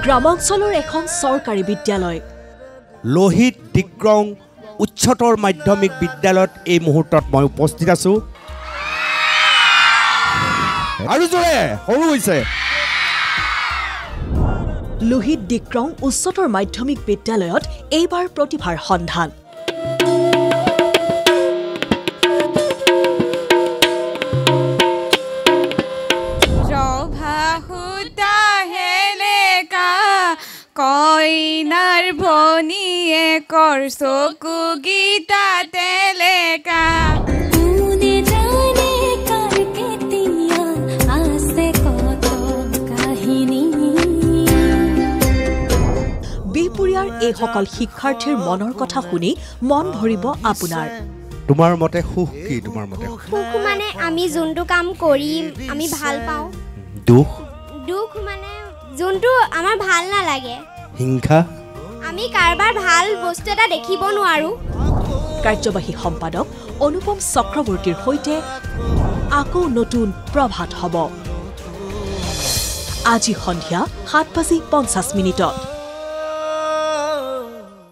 গ্ৰামাঞ্চলৰ এখন চৰকাৰী বিদ্যালয় লোহিত ডিক্ৰং উচ্চতৰ মাধ্যমিক বিদ্যালয়ত এই মুহূৰ্তত মই উপস্থিত আছো আৰু জোৰে সৰু হৈছে লোহিত ডিক্ৰং উচ্চতৰ মাধ্যমিক বিদ্যালয়ত এইবাৰ প্ৰতিভাৰ সন্ধান কইনাৰ ভনীয়ে কৰ চকু গীতা তেলেকা কোনে জানে কাৰ কেতিয়া আছে কত কাহিনী বিপুৰীয়াৰ এই সকল শিক্ষাৰ্থীৰ মনৰ কথা শুনি মন ভৰিব আপোনাৰ তোমাৰ মতে সুখ কি তোমাৰ মতে সুখ মানে আমি যোনটো কাম কৰিম আমি ভাল পাওঁ দুখ দুখ মানে যোনটো আমাৰ ভাল নালাগে হিংসা আমি কাৰবাৰ ভাল বস্তু এটা দেখিব নোৱাৰো কাৰ্যবাহী সম্পাদক অনুপম চক্ৰৱৰ্তীৰ সৈতে আকৌ নতুন প্ৰভাত হ'ব আজি সন্ধিয়া 7:50